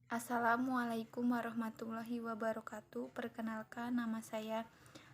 Assalamualaikum warahmatullahi wabarakatuh. Perkenalkan, nama saya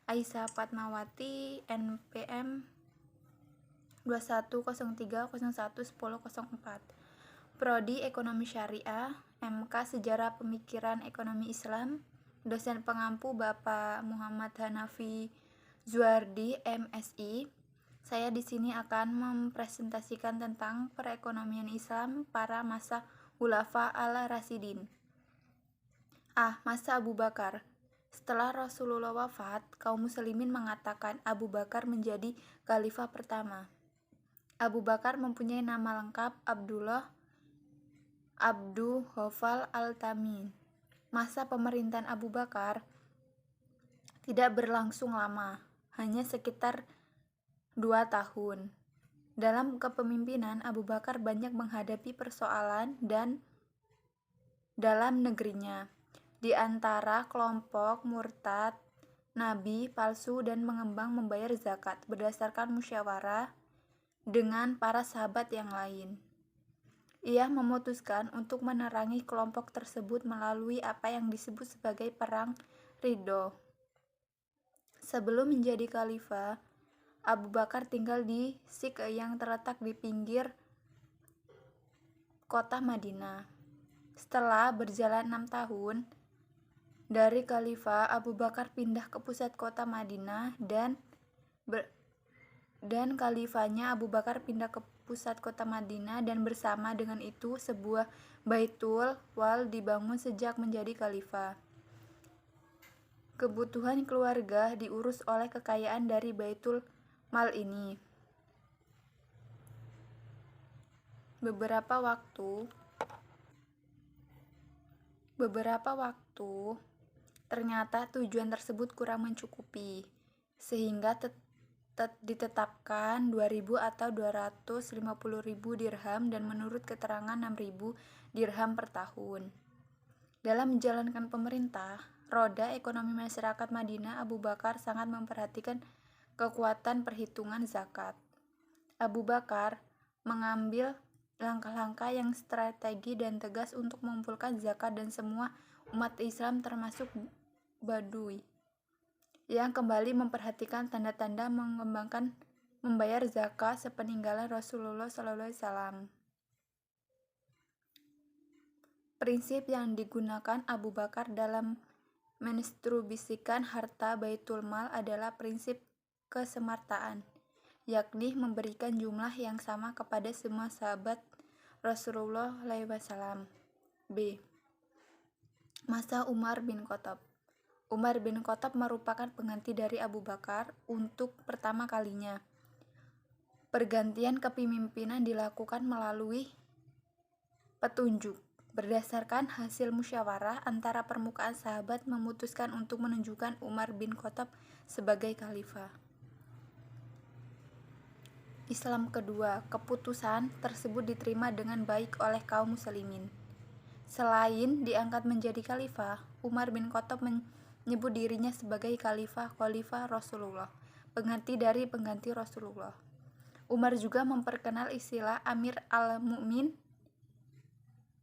Aisyah Fatmawati, NPM 2103011004, Prodi Ekonomi Syariah, MK Sejarah Pemikiran Ekonomi Islam, dosen pengampu Bapak Muhammad Hanafi Zuardi, MSI. Saya di sini akan mempresentasikan tentang perekonomian Islam pada masa Khulafa al-Rasyidin. Masa Abu Bakar. Setelah Rasulullah wafat, kaum muslimin mengatakan Abu Bakar menjadi khalifah pertama. Abu Bakar mempunyai nama lengkap Abdullah Abdu Hofal al-Tamin. Masa pemerintahan Abu Bakar tidak berlangsung lama, hanya sekitar 2 tahun. Dalam kepemimpinan, Abu Bakar banyak menghadapi persoalan dan dalam negerinya, di antara kelompok murtad, nabi palsu, dan mengembang membayar zakat berdasarkan musyawarah dengan para sahabat yang lain. Ia memutuskan untuk menerangi kelompok tersebut melalui apa yang disebut sebagai Perang Ridho. Sebelum menjadi khalifah, Abu Bakar tinggal di Siq yang terletak di pinggir kota Madinah. Setelah berjalan 6 tahun, dari khalifah, Abu Bakar pindah ke pusat kota Madinah dan khalifahnya Abu Bakar pindah ke pusat kota Madinah, dan bersama dengan itu sebuah Baitul Wal dibangun sejak menjadi khalifah. Kebutuhan keluarga diurus oleh kekayaan dari Baitul Mal ini. Beberapa waktu ternyata tujuan tersebut kurang mencukupi, sehingga ditetapkan 2.000 atau 250.000 dirham, dan menurut keterangan 6.000 dirham per tahun. Dalam menjalankan pemerintah, roda ekonomi masyarakat Madinah, Abu Bakar sangat memperhatikan kekuatan perhitungan zakat. Abu Bakar mengambil langkah-langkah yang strategi dan tegas untuk mengumpulkan zakat dan semua umat Islam termasuk Badui yang kembali memperhatikan tanda-tanda mengembangkan membayar zakat sepeninggalan Rasulullah SAW. Prinsip yang digunakan Abu Bakar dalam mendistribusikan harta Baitul Mal adalah prinsip kesetaraan, yakni memberikan jumlah yang sama kepada semua sahabat Rasulullah SAW. B. Masa Umar bin Khattab. Umar bin Khattab merupakan pengganti dari Abu Bakar untuk pertama kalinya. Pergantian kepemimpinan dilakukan melalui petunjuk. Berdasarkan hasil musyawarah antara permukaan sahabat memutuskan untuk menunjukkan Umar bin Khattab sebagai khalifah Islam kedua. Keputusan tersebut diterima dengan baik oleh kaum muslimin. Selain diangkat menjadi khalifah, Umar bin Khattab menyebut dirinya sebagai khalifah Rasulullah, pengganti dari pengganti Rasulullah. Umar juga memperkenal istilah Amir al-Mu'min,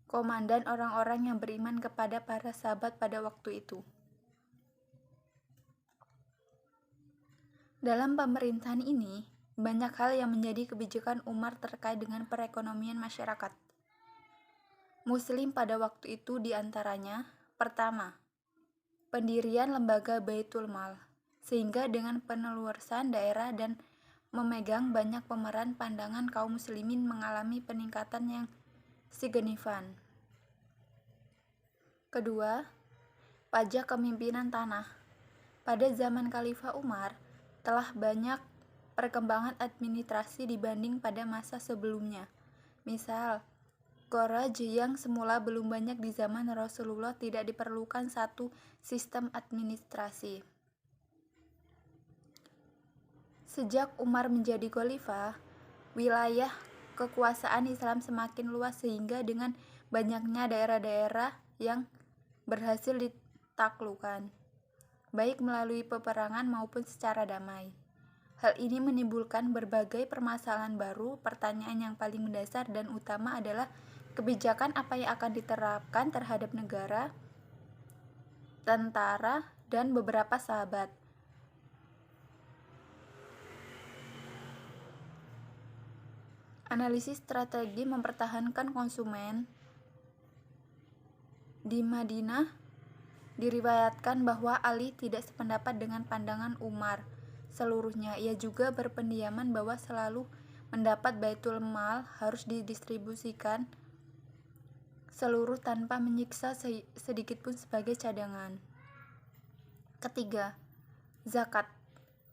komandan orang-orang yang beriman kepada para sahabat pada waktu itu. Dalam pemerintahan ini, banyak hal yang menjadi kebijakan Umar terkait dengan perekonomian masyarakat Muslim pada waktu itu, diantaranya: pertama, pendirian lembaga Baitul Mal, sehingga dengan penelurusan daerah dan memegang banyak pemeran pandangan kaum muslimin mengalami peningkatan yang signifikan. Kedua, pajak kepemimpinan tanah. Pada zaman Khalifah Umar, telah banyak perkembangan administrasi dibanding pada masa sebelumnya. Misal, Kharaj yang semula belum banyak di zaman Rasulullah tidak diperlukan satu sistem administrasi. Sejak Umar menjadi khalifah, wilayah kekuasaan Islam semakin luas sehingga dengan banyaknya daerah-daerah yang berhasil ditaklukkan, baik melalui peperangan maupun secara damai. Hal ini menimbulkan berbagai permasalahan baru. Pertanyaan yang paling mendasar dan utama adalah Kebijakan apa yang akan diterapkan terhadap negara, tentara, dan beberapa sahabat. Analisis strategi mempertahankan konsumen. Di Madinah, diriwayatkan bahwa Ali tidak sependapat dengan pandangan Umar seluruhnya. Ia juga berpendapat bahwa selalu mendapat Baitul Mal harus didistribusikan seluruh tanpa menyiksa sedikit pun sebagai cadangan. Ketiga, zakat.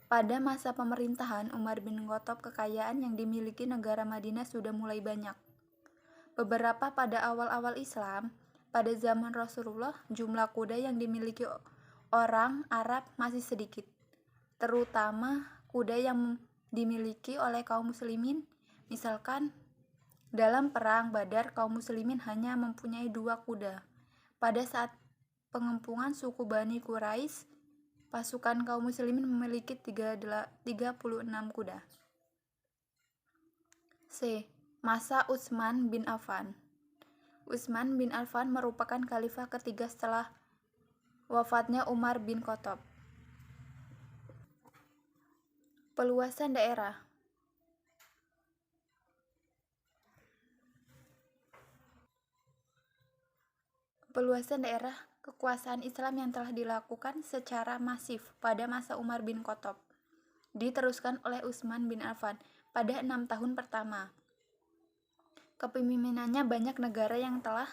Pada masa pemerintahan Umar bin Khattab, kekayaan yang dimiliki negara Madinah sudah mulai banyak. Beberapa pada awal-awal Islam, pada zaman Rasulullah, jumlah kuda yang dimiliki orang Arab masih sedikit, terutama kuda yang dimiliki oleh kaum muslimin. Misalkan, dalam perang Badar, kaum muslimin hanya mempunyai 2 kuda. Pada saat pengepungan suku Bani Quraisy, pasukan kaum muslimin memiliki 36 kuda. C. Masa Utsman bin Affan. Utsman bin Affan merupakan khalifah ketiga setelah wafatnya Umar bin Khattab. Peluasan daerah. Peluasan daerah kekuasaan Islam yang telah dilakukan secara masif pada masa Umar bin Khattab diteruskan oleh Utsman bin Affan pada 6 tahun pertama kepemimpinannya. Banyak negara yang telah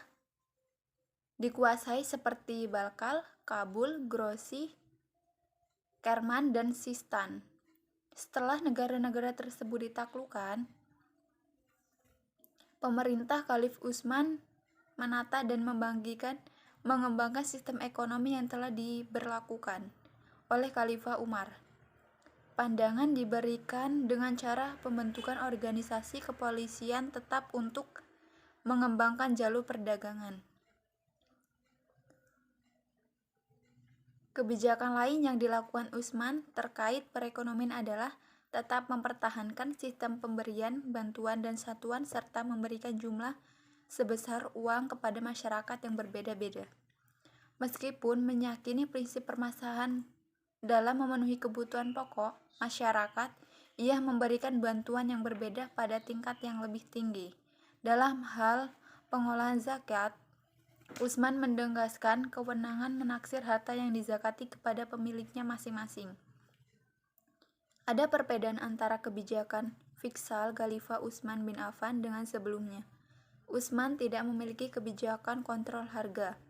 dikuasai seperti Balkal, Kabul, Grossi, Kerman, dan Sistan. Setelah negara-negara tersebut ditaklukkan, pemerintah Khalif Utsman menata dan mengembangkan sistem ekonomi yang telah diberlakukan oleh Khalifah Umar. Pandangan diberikan dengan cara pembentukan organisasi kepolisian tetap untuk mengembangkan jalur perdagangan. Kebijakan lain yang dilakukan Utsman terkait perekonomian adalah tetap mempertahankan sistem pemberian bantuan dan satuan serta memberikan jumlah sebesar uang kepada masyarakat yang berbeda-beda. Meskipun meyakini prinsip permasalahan dalam memenuhi kebutuhan pokok masyarakat, ia memberikan bantuan yang berbeda pada tingkat yang lebih tinggi. Dalam hal pengolahan zakat, Utsman menegaskan kewenangan menaksir harta yang dizakati kepada pemiliknya masing-masing. Ada perbedaan antara kebijakan fiskal Khalifah Utsman bin Affan dengan sebelumnya. Utsman tidak memiliki kebijakan kontrol harga.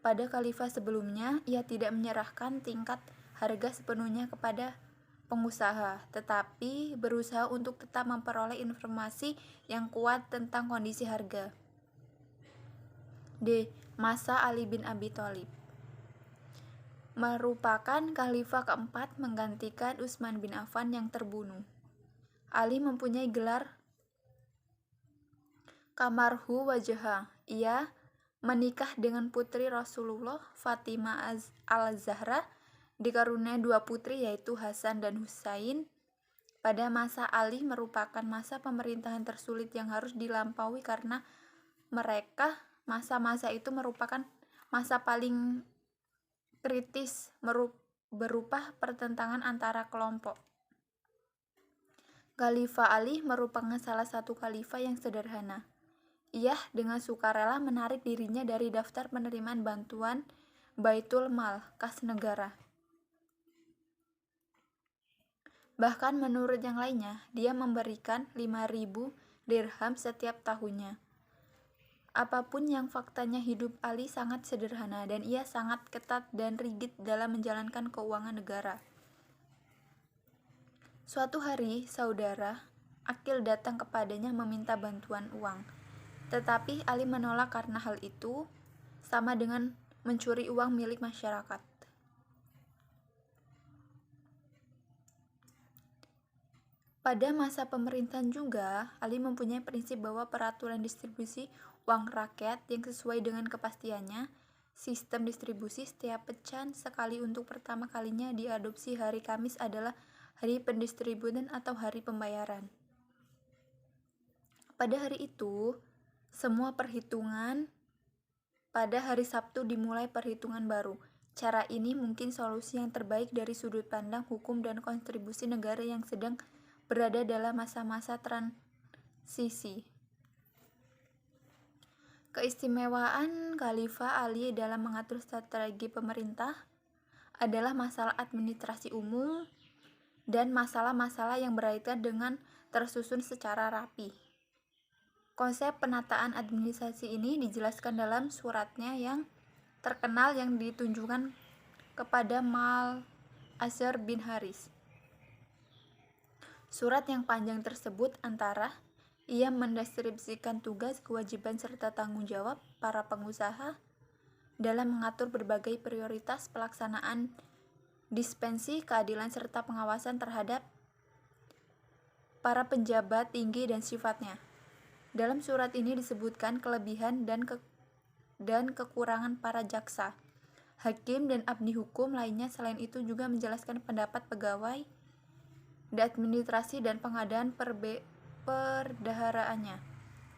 Pada khalifah sebelumnya, ia tidak menyerahkan tingkat harga sepenuhnya kepada pengusaha, tetapi berusaha untuk tetap memperoleh informasi yang kuat tentang kondisi harga. D. Masa Ali bin Abi Thalib. Merupakan khalifah keempat menggantikan Utsman bin Affan yang terbunuh. Ali mempunyai gelar Kamarhu Wajah. Ia menikah dengan putri Rasulullah, Fatimah al-Zahra, dikaruniai 2 putri yaitu Hasan dan Husain. Pada masa Ali merupakan masa pemerintahan tersulit yang harus dilampaui karena masa-masa itu merupakan masa paling kritis berupa pertentangan antara kelompok. Khalifah Ali merupakan salah satu khalifah yang sederhana. Ia dengan sukarela menarik dirinya dari daftar penerimaan bantuan Baitul Mal kas negara. Bahkan menurut yang lainnya, dia memberikan 5.000 dirham setiap tahunnya. Apapun yang faktanya, hidup Ali sangat sederhana dan ia sangat ketat dan rigid dalam menjalankan keuangan negara. Suatu hari, saudara Aqil datang kepadanya meminta bantuan uang. Tetapi Ali menolak karena hal itu sama dengan mencuri uang milik masyarakat. Pada masa pemerintahan juga, Ali mempunyai prinsip bahwa peraturan distribusi uang rakyat yang sesuai dengan kepastiannya. Sistem distribusi setiap pecahan sekali untuk pertama kalinya diadopsi hari Kamis adalah hari pendistribusian atau hari pembayaran. Pada hari itu, Semua perhitungan pada hari Sabtu dimulai perhitungan baru. Cara ini mungkin solusi yang terbaik dari sudut pandang hukum dan kontribusi negara yang sedang berada dalam masa-masa transisi. Keistimewaan Khalifah Ali dalam mengatur strategi pemerintah adalah masalah administrasi umum dan masalah-masalah yang berkaitan dengan tersusun secara rapi. Konsep penataan administrasi ini dijelaskan dalam suratnya yang terkenal yang ditunjukkan kepada Mal Azhar bin Haris. Surat yang panjang tersebut antara ia mendeskripsikan tugas, kewajiban, serta tanggung jawab para pengusaha dalam mengatur berbagai prioritas pelaksanaan dispensi keadilan serta pengawasan terhadap para penjabat tinggi dan sifatnya. Dalam surat ini disebutkan kelebihan dan kekurangan para jaksa, hakim, dan abdi hukum lainnya. Selain itu juga menjelaskan pendapat pegawai dan administrasi dan pengadaan perdaharaannya.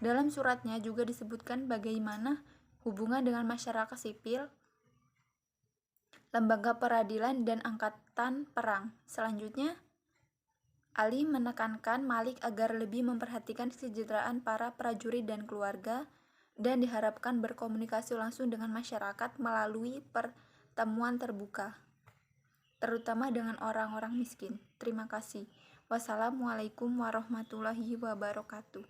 Dalam suratnya juga disebutkan bagaimana hubungan dengan masyarakat sipil, lembaga peradilan, dan angkatan perang. Selanjutnya, Ali menekankan Malik agar lebih memperhatikan kesejahteraan para prajurit dan keluarga dan diharapkan berkomunikasi langsung dengan masyarakat melalui pertemuan terbuka, terutama dengan orang-orang miskin. Terima kasih. Wassalamualaikum warahmatullahi wabarakatuh.